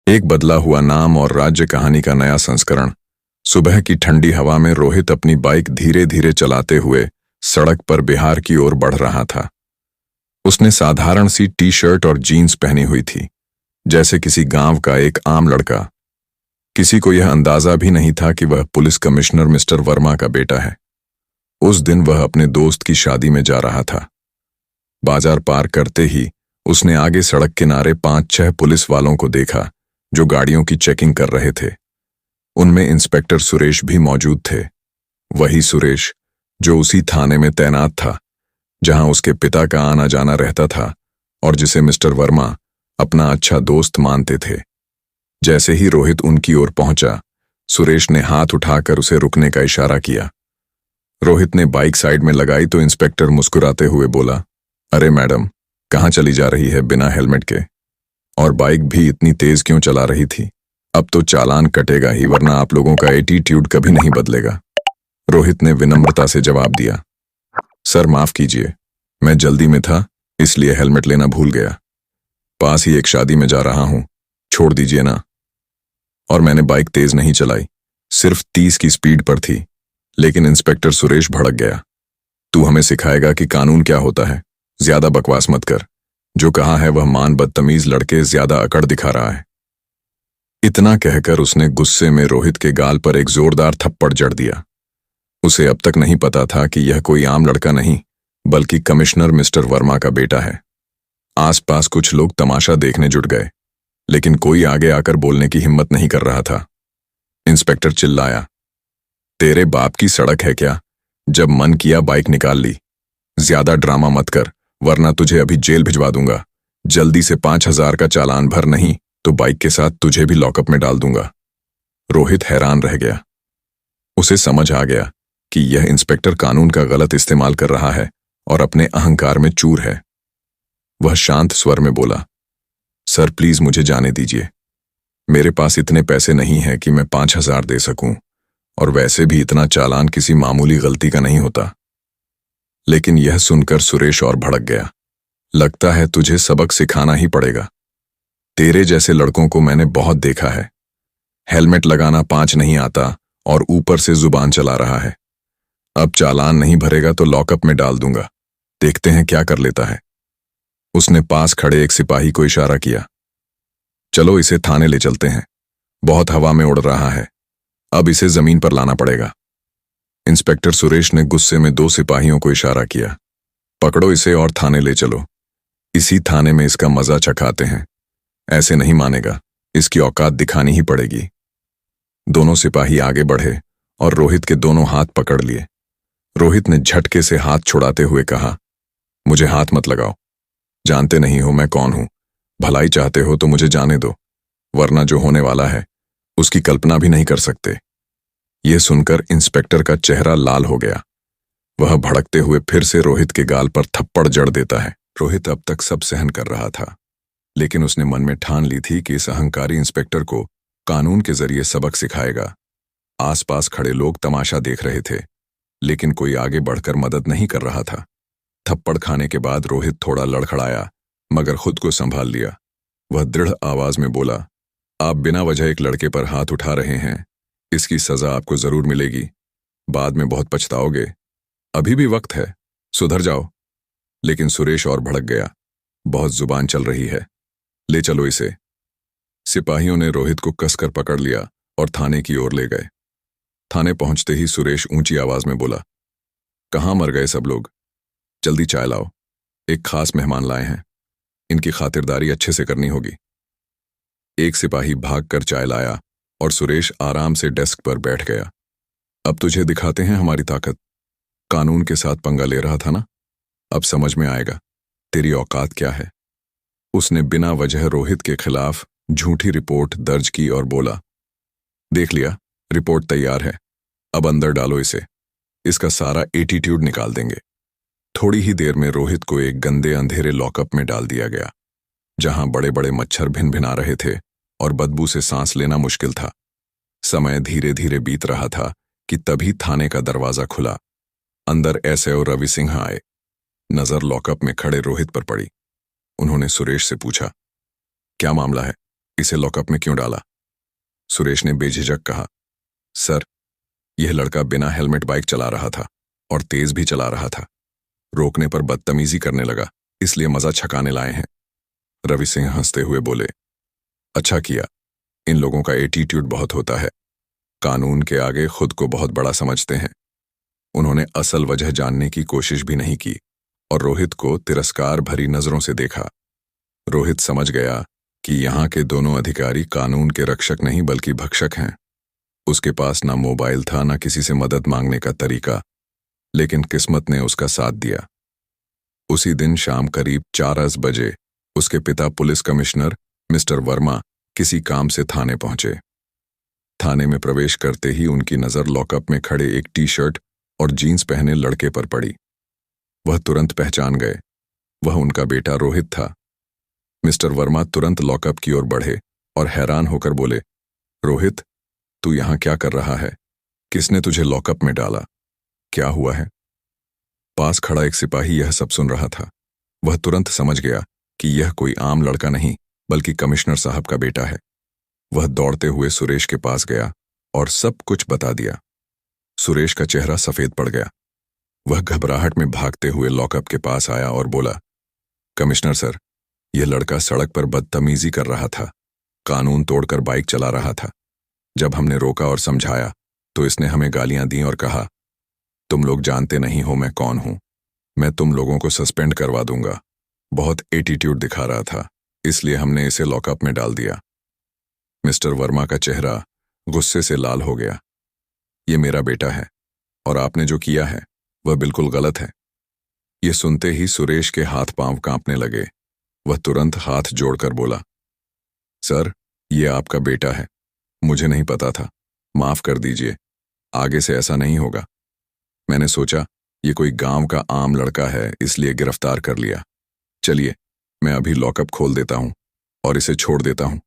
एक बदला हुआ नाम और राज्य कहानी का नया संस्करण। सुबह की ठंडी हवा में रोहित अपनी बाइक धीरे धीरे चलाते हुए सड़क पर बिहार की ओर बढ़ रहा था। उसने साधारण सी टी शर्ट और जीन्स पहनी हुई थी, जैसे किसी गांव का एक आम लड़का। किसी को यह अंदाजा भी नहीं था कि वह पुलिस कमिश्नर मिस्टर वर्मा का बेटा है। उस दिन वह अपने दोस्त की शादी में जा रहा था। बाजार पार करते ही उसने आगे सड़क किनारे 5-6 पुलिस वालों को देखा जो गाड़ियों की चेकिंग कर रहे थे। उनमें इंस्पेक्टर सुरेश भी मौजूद थे, वही सुरेश जो उसी थाने में तैनात था जहां उसके पिता का आना जाना रहता था और जिसे मिस्टर वर्मा अपना अच्छा दोस्त मानते थे। जैसे ही रोहित उनकी ओर पहुंचा, सुरेश ने हाथ उठाकर उसे रुकने का इशारा किया। रोहित ने बाइक साइड में लगाई तो इंस्पेक्टर मुस्कुराते हुए बोला, अरे मैडम, कहाँ चली जा रही है बिना हेलमेट के? और बाइक भी इतनी तेज क्यों चला रही थी? अब तो चालान कटेगा ही, वरना आप लोगों का एटीट्यूड कभी नहीं बदलेगा। रोहित ने विनम्रता से जवाब दिया, सर माफ कीजिए, मैं जल्दी में था इसलिए हेलमेट लेना भूल गया। पास ही एक शादी में जा रहा हूं, छोड़ दीजिए ना। और मैंने बाइक तेज नहीं चलाई, सिर्फ 30 की स्पीड पर थी। लेकिन इंस्पेक्टर सुरेश भड़क गया, तू हमें सिखाएगा कि कानून क्या होता है? ज्यादा बकवास मत कर। जो कहा है वह मान, बदतमीज लड़के ज्यादा अकड़ दिखा रहा है। इतना कहकर उसने गुस्से में रोहित के गाल पर एक जोरदार थप्पड़ जड़ दिया। उसे अब तक नहीं पता था कि यह कोई आम लड़का नहीं, बल्कि कमिश्नर मिस्टर वर्मा का बेटा है। आसपास कुछ लोग तमाशा देखने जुट गए, लेकिन कोई आगे आकर बोलने की हिम्मत नहीं कर रहा था। इंस्पेक्टर चिल्लाया, तेरे बाप की सड़क है क्या? जब मन किया बाइक निकाल ली। ज्यादा ड्रामा मत कर, वरना तुझे अभी जेल भिजवा दूंगा। जल्दी से 5,000 का चालान भर, नहीं तो बाइक के साथ तुझे भी लॉकअप में डाल दूंगा। रोहित हैरान रह गया। उसे समझ आ गया कि यह इंस्पेक्टर कानून का गलत इस्तेमाल कर रहा है और अपने अहंकार में चूर है। वह शांत स्वर में बोला, सर प्लीज मुझे जाने दीजिए। मेरे पास इतने पैसे नहीं हैं कि मैं 5,000 दे सकूं, और वैसे भी इतना चालान किसी मामूली गलती का नहीं होता। लेकिन यह सुनकर सुरेश और भड़क गया, लगता है तुझे सबक सिखाना ही पड़ेगा। तेरे जैसे लड़कों को मैंने बहुत देखा है। हेलमेट लगाना 5 नहीं आता और ऊपर से जुबान चला रहा है। अब चालान नहीं भरेगा तो लॉकअप में डाल दूंगा, देखते हैं क्या कर लेता है। उसने पास खड़े एक सिपाही को इशारा किया, चलो इसे थाने ले चलते हैं, बहुत हवा में उड़ रहा है, अब इसे जमीन पर लाना पड़ेगा। इंस्पेक्टर सुरेश ने गुस्से में 2 सिपाहियों को इशारा किया, पकड़ो इसे और थाने ले चलो। इसी थाने में इसका मजा चखाते हैं। ऐसे नहीं मानेगा, इसकी औकात दिखानी ही पड़ेगी। दोनों सिपाही आगे बढ़े और रोहित के दोनों हाथ पकड़ लिए। रोहित ने झटके से हाथ छुड़ाते हुए कहा, मुझे हाथ मत लगाओ, जानते नहीं हो मैं कौन हूं। भलाई चाहते हो तो मुझे जाने दो, वरना जो होने वाला है उसकी कल्पना भी नहीं कर सकते। यह सुनकर इंस्पेक्टर का चेहरा लाल हो गया। वह भड़कते हुए फिर से रोहित के गाल पर थप्पड़ जड़ देता है। रोहित अब तक सब सहन कर रहा था, लेकिन उसने मन में ठान ली थी कि इस अहंकारी इंस्पेक्टर को कानून के जरिए सबक सिखाएगा। आसपास खड़े लोग तमाशा देख रहे थे, लेकिन कोई आगे बढ़कर मदद नहीं कर रहा था। थप्पड़ खाने के बाद रोहित थोड़ा लड़खड़ाया, मगर खुद को संभाल लिया। वह दृढ़ आवाज में बोला, आप बिना वजह एक लड़के पर हाथ उठा रहे हैं, इसकी सजा आपको जरूर मिलेगी। बाद में बहुत पछताओगे। अभी भी वक्त है, सुधर जाओ। लेकिन सुरेश और भड़क गया, बहुत जुबान चल रही है, ले चलो इसे। सिपाहियों ने रोहित को कसकर पकड़ लिया और थाने की ओर ले गए। थाने पहुंचते ही सुरेश ऊंची आवाज में बोला, कहाँ मर गए सब लोग? जल्दी चाय लाओ, एक खास मेहमान लाए हैं, इनकी खातिरदारी अच्छे से करनी होगी। एक सिपाही भागकर चाय लाया और सुरेश आराम से डेस्क पर बैठ गया। अब तुझे दिखाते हैं हमारी ताकत। कानून के साथ पंगा ले रहा था ना, अब समझ में आएगा तेरी औकात क्या है। उसने बिना वजह रोहित के खिलाफ झूठी रिपोर्ट दर्ज की और बोला, देख लिया, रिपोर्ट तैयार है, अब अंदर डालो इसे, इसका सारा एटीट्यूड निकाल देंगे। थोड़ी ही देर में रोहित को एक गंदे अंधेरे लॉकअप में डाल दिया गया, जहां बड़े बड़े मच्छर भिन भिना रहे थे और बदबू से सांस लेना मुश्किल था। समय धीरे धीरे बीत रहा था कि तभी थाने का दरवाजा खुला। अंदर एसएओ रवि सिंह आए। नजर लॉकअप में खड़े रोहित पर पड़ी। उन्होंने सुरेश से पूछा, क्या मामला है? इसे लॉकअप में क्यों डाला? सुरेश ने बेझिझक कहा। सर, यह लड़का बिना हेलमेट बाइक चला रहा था और तेज भी चला रहा था। रोकने पर बदतमीजी करने लगा, इसलिए मजा छकाने लाए हैं। रवि सिंह हंसते हुए बोले, अच्छा किया। इन लोगों का एटीट्यूड बहुत होता है, कानून के आगे खुद को बहुत बड़ा समझते हैं। उन्होंने असल वजह जानने की कोशिश भी नहीं की और रोहित को तिरस्कार भरी नजरों से देखा। रोहित समझ गया कि यहाँ के दोनों अधिकारी कानून के रक्षक नहीं बल्कि भक्षक हैं। उसके पास ना मोबाइल था ना किसी से मदद मांगने का तरीका, लेकिन किस्मत ने उसका साथ दिया। उसी दिन शाम करीब 4 बजे उसके पिता पुलिस कमिश्नर मिस्टर वर्मा किसी काम से थाने पहुंचे। थाने में प्रवेश करते ही उनकी नजर लॉकअप में खड़े एक टी-शर्ट और जीन्स पहने लड़के पर पड़ी। वह तुरंत पहचान गए, वह उनका बेटा रोहित था। मिस्टर वर्मा तुरंत लॉकअप की ओर बढ़े और हैरान होकर बोले, रोहित, तू यहां क्या कर रहा है? किसने तुझे लॉकअप में डाला? क्या हुआ है? पास खड़ा एक सिपाही यह सब सुन रहा था। वह तुरंत समझ गया कि यह कोई आम लड़का नहीं बल्कि कमिश्नर साहब का बेटा है। वह दौड़ते हुए सुरेश के पास गया और सब कुछ बता दिया। सुरेश का चेहरा सफेद पड़ गया। वह घबराहट में भागते हुए लॉकअप के पास आया और बोला, कमिश्नर सर, यह लड़का सड़क पर बदतमीजी कर रहा था, कानून तोड़कर बाइक चला रहा था। जब हमने रोका और समझाया तो इसने हमें गालियां दी और कहा, तुम लोग जानते नहीं हो मैं कौन हूं, मैं तुम लोगों को सस्पेंड करवा दूंगा। बहुत एटीट्यूड दिखा रहा था, इसलिए हमने इसे लॉकअप में डाल दिया। मिस्टर वर्मा का चेहरा गुस्से से लाल हो गया। ये मेरा बेटा है और आपने जो किया है वह बिल्कुल गलत है। यह सुनते ही सुरेश के हाथ पांव कांपने लगे। वह तुरंत हाथ जोड़कर बोला, सर, यह आपका बेटा है, मुझे नहीं पता था, माफ कर दीजिए, आगे से ऐसा नहीं होगा। मैंने सोचा ये कोई गांव का आम लड़का है इसलिए गिरफ्तार कर लिया। चलिए, मैं अभी लॉकअप खोल देता हूं और इसे छोड़ देता हूं।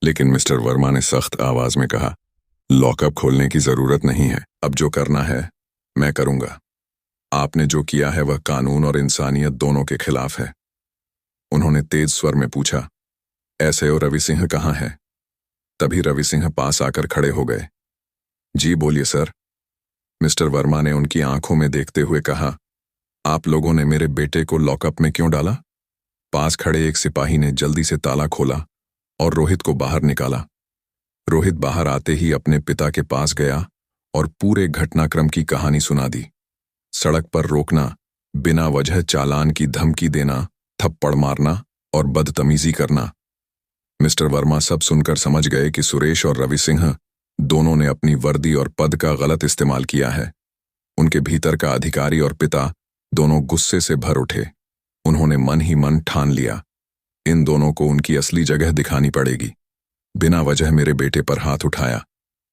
लेकिन मिस्टर वर्मा ने सख्त आवाज में कहा, लॉकअप खोलने की जरूरत नहीं है, अब जो करना है मैं करूंगा। आपने जो किया है वह कानून और इंसानियत दोनों के खिलाफ है। उन्होंने तेज स्वर में पूछा, ऐसे और रवि सिंह कहाँ है? तभी रवि सिंह पास आकर खड़े हो गए। जी बोलिए सर। मिस्टर वर्मा ने उनकी आंखों में देखते हुए कहा, आप लोगों ने मेरे बेटे को लॉकअप में क्यों डाला? पास खड़े एक सिपाही ने जल्दी से ताला खोला और रोहित को बाहर निकाला। रोहित बाहर आते ही अपने पिता के पास गया और पूरे घटनाक्रम की कहानी सुना दी। सड़क पर रोकना, बिना वजह चालान की धमकी देना, थप्पड़ मारना और बदतमीजी करना। मिस्टर वर्मा सब सुनकर समझ गए कि सुरेश और रवि सिंह दोनों ने अपनी वर्दी और पद का गलत इस्तेमाल किया है। उनके भीतर का अधिकारी और पिता दोनों गुस्से से भर उठे। उन्होंने मन ही मन ठान लिया, इन दोनों को उनकी असली जगह दिखानी पड़ेगी। बिना वजह मेरे बेटे पर हाथ उठाया,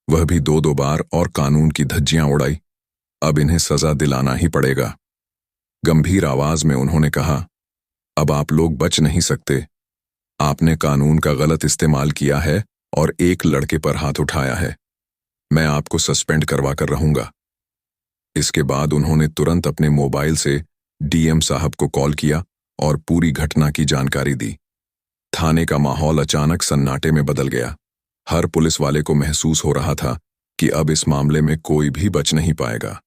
वह भी 2-2 बार, और कानून की धज्जियां उड़ाई। अब इन्हें सजा दिलाना ही पड़ेगा। गंभीर आवाज में उन्होंने कहा, अब आप लोग बच नहीं सकते। आपने कानून का गलत इस्तेमाल किया है और एक लड़के पर हाथ उठाया है। मैं आपको सस्पेंड करवा कर रहूंगा। इसके बाद उन्होंने तुरंत अपने मोबाइल से डीएम साहब को कॉल किया और पूरी घटना की जानकारी दी। थाने का माहौल अचानक सन्नाटे में बदल गया। हर पुलिस वाले को महसूस हो रहा था कि अब इस मामले में कोई भी बच नहीं पाएगा।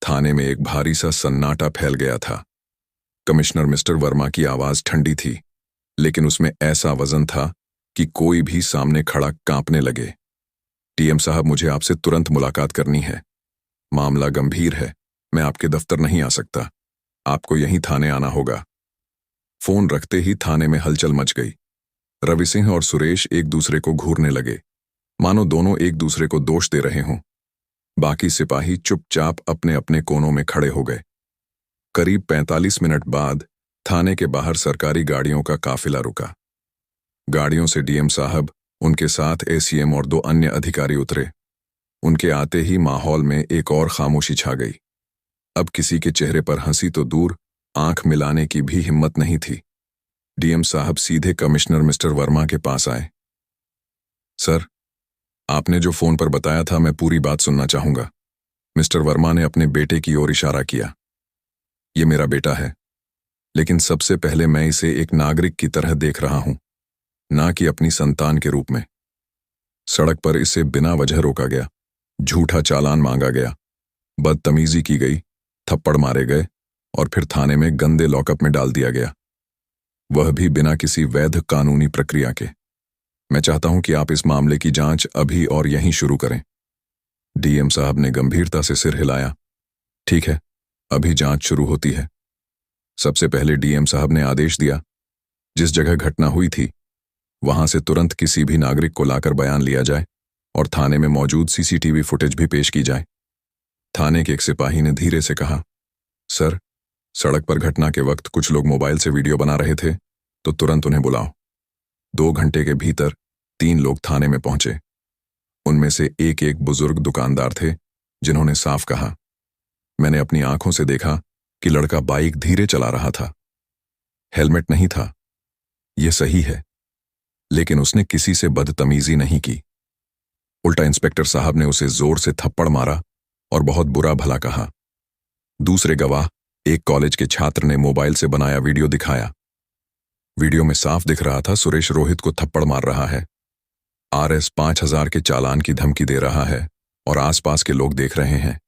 थाने में एक भारी सा सन्नाटा फैल गया था। कमिश्नर मिस्टर वर्मा की आवाज ठंडी थी, लेकिन उसमें ऐसा वजन था कि कोई भी सामने खड़ा कांपने लगे। डीएम साहब, मुझे आपसे तुरंत मुलाकात करनी है। मामला गंभीर है, मैं आपके दफ्तर नहीं आ सकता, आपको यहीं थाने आना होगा। फोन रखते ही थाने में हलचल मच गई। रवि सिंह और सुरेश एक दूसरे को घूरने लगे, मानो दोनों एक दूसरे को दोष दे रहे हों। बाकी सिपाही चुपचाप अपने अपने कोनों में खड़े हो गए। करीब 45 मिनट बाद थाने के बाहर सरकारी गाड़ियों का काफिला रुका। गाड़ियों से डीएम साहब, उनके साथ एसीएम और 2 अन्य अधिकारी उतरे। उनके आते ही माहौल में एक और खामोशी छा गई। अब किसी के चेहरे पर हंसी तो दूर, आंख मिलाने की भी हिम्मत नहीं थी। डीएम साहब सीधे कमिश्नर मिस्टर वर्मा के पास आए। सर, आपने जो फोन पर बताया था, मैं पूरी बात सुनना चाहूंगा। मिस्टर वर्मा ने अपने बेटे की ओर इशारा किया। ये मेरा बेटा है, लेकिन सबसे पहले मैं इसे एक नागरिक की तरह देख रहा हूं। ना कि अपनी संतान के रूप में। सड़क पर इसे बिना वजह रोका गया, झूठा चालान मांगा गया, बदतमीजी की गई, थप्पड़ मारे गए और फिर थाने में गंदे लॉकअप में डाल दिया गया, वह भी बिना किसी वैध कानूनी प्रक्रिया के। मैं चाहता हूं कि आप इस मामले की जांच अभी और यहीं शुरू करें। डीएम साहब ने गंभीरता से सिर हिलाया। ठीक है, अभी जांच शुरू होती है। सबसे पहले डीएम साहब ने आदेश दिया, जिस जगह घटना हुई थी वहां से तुरंत किसी भी नागरिक को लाकर बयान लिया जाए और थाने में मौजूद सीसीटीवी फुटेज भी पेश की जाए। थाने के एक सिपाही ने धीरे से कहा, सर, सड़क पर घटना के वक्त कुछ लोग मोबाइल से वीडियो बना रहे थे, तो तुरंत उन्हें बुलाओ। 2 घंटे के भीतर 3 लोग थाने में पहुंचे। उनमें से एक बुजुर्ग दुकानदार थे, जिन्होंने साफ कहा, मैंने अपनी आंखों से देखा कि लड़का बाइक धीरे चला रहा था। हेलमेट नहीं था, यह सही है, लेकिन उसने किसी से बदतमीजी नहीं की। उल्टा इंस्पेक्टर साहब ने उसे जोर से थप्पड़ मारा और बहुत बुरा भला कहा। दूसरे गवाह, एक कॉलेज के छात्र ने मोबाइल से बनाया वीडियो दिखाया। वीडियो में साफ दिख रहा था सुरेश रोहित को थप्पड़ मार रहा है, RS 5000 के चालान की धमकी दे रहा है और आसपास के लोग देख रहे हैं।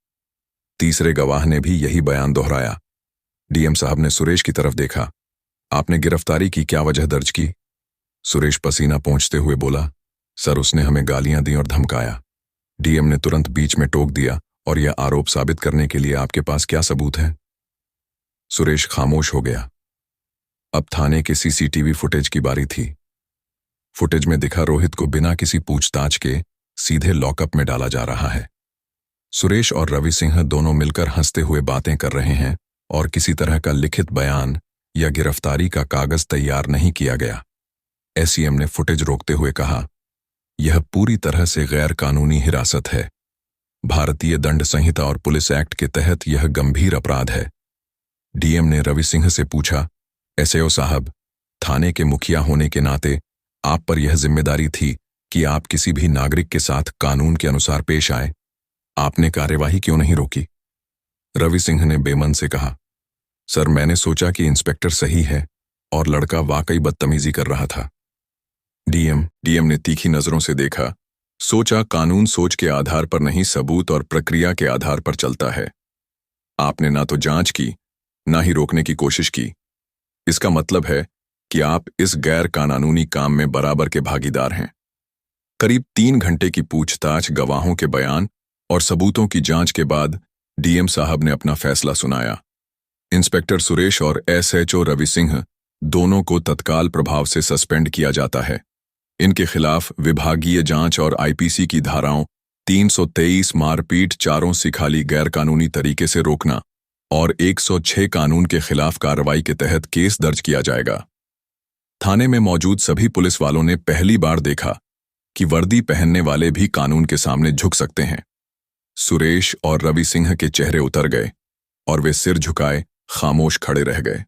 तीसरे गवाह ने भी यही बयान दोहराया। डीएम साहब ने सुरेश की तरफ देखा। आपने गिरफ्तारी की क्या वजह दर्ज की? सुरेश पसीना पोंछते हुए बोला, सर, उसने हमें गालियां दी और धमकाया। डीएम ने तुरंत बीच में टोक दिया, और यह आरोप साबित करने के लिए आपके पास क्या सबूत है? सुरेश खामोश हो गया। अब थाने के सीसीटीवी फुटेज की बारी थी। फुटेज में दिखा रोहित को बिना किसी पूछताछ के सीधे लॉकअप में डाला जा रहा है। सुरेश और रवि सिंह दोनों मिलकर हंसते हुए बातें कर रहे हैं और किसी तरह का लिखित बयान या गिरफ्तारी का कागज तैयार नहीं किया गया। एसईएम ने फुटेज रोकते हुए कहा, यह पूरी तरह से गैर कानूनी हिरासत है। भारतीय दंड संहिता और पुलिस एक्ट के तहत यह गंभीर अपराध है। डीएम ने रवि सिंह से पूछा, एसएओ साहब, थाने के मुखिया होने के नाते आप पर यह जिम्मेदारी थी कि आप किसी भी नागरिक के साथ कानून के अनुसार पेश आए। आपने कार्यवाही क्यों नहीं रोकी? रवि सिंह ने बेमन से कहा, सर, मैंने सोचा कि इंस्पेक्टर सही है और लड़का वाकई बदतमीजी कर रहा था। डीएम ने तीखी नजरों से देखा। सोचा, कानून सोच के आधार पर नहीं, सबूत और प्रक्रिया के आधार पर चलता है। आपने ना तो जांच की, ना ही रोकने की कोशिश की। इसका मतलब है कि आप इस गैर कानूनी काम में बराबर के भागीदार हैं। करीब 3 घंटे की पूछताछ, गवाहों के बयान और सबूतों की जांच के बाद डीएम साहब ने अपना फैसला सुनाया। इंस्पेक्टर सुरेश और एसएचओ रवि सिंह दोनों को तत्काल प्रभाव से सस्पेंड किया जाता है। इनके खिलाफ विभागीय जांच और आईपीसी की धाराओं 323 मारपीट, चारों सिखाली गैरकानूनी तरीके से रोकना और 106 कानून के खिलाफ कार्रवाई के तहत केस दर्ज किया जाएगा। थाने में मौजूद सभी पुलिस वालों ने पहली बार देखा कि वर्दी पहनने वाले भी कानून के सामने झुक सकते हैं। सुरेश और रवि सिंह के चेहरे उतर गए और वे सिर झुकाए खामोश खड़े रह गए।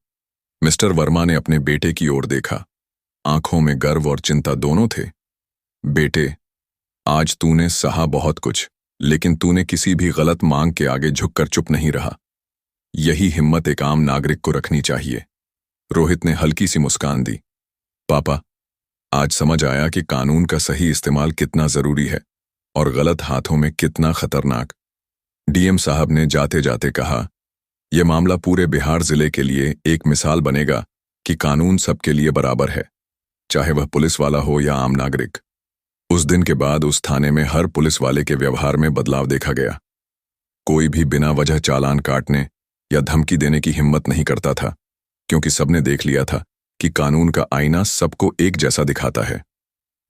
मिस्टर वर्मा ने अपने बेटे की ओर देखा। आंखों में गर्व और चिंता दोनों थे। बेटे, आज तूने सहा बहुत कुछ, लेकिन तूने किसी भी गलत मांग के आगे झुककर चुप नहीं रहा। यही हिम्मत एक आम नागरिक को रखनी चाहिए। रोहित ने हल्की सी मुस्कान दी। पापा, आज समझ आया कि कानून का सही इस्तेमाल कितना जरूरी है और गलत हाथों में कितना खतरनाक। डीएम साहब ने जाते जाते कहा, यह मामला पूरे बिहार जिले के लिए एक मिसाल बनेगा कि कानून सबके लिए बराबर है, चाहे वह पुलिस वाला हो या आम नागरिक। उस दिन के बाद उस थाने में हर पुलिस वाले के व्यवहार में बदलाव देखा गया। कोई भी बिना वजह चालान काटने या धमकी देने की हिम्मत नहीं करता था, क्योंकि सबने देख लिया था कि कानून का आईना सबको एक जैसा दिखाता है।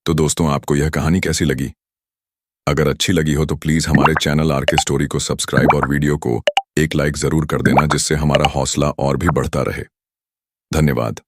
तो दोस्तों, आपको यह कहानी कैसी लगी? अगर अच्छी लगी हो तो प्लीज हमारे चैनल आरके स्टोरी को सब्सक्राइब और वीडियो को एक लाइक जरूर कर देना, जिससे हमारा हौसला और भी बढ़ता रहे। धन्यवाद।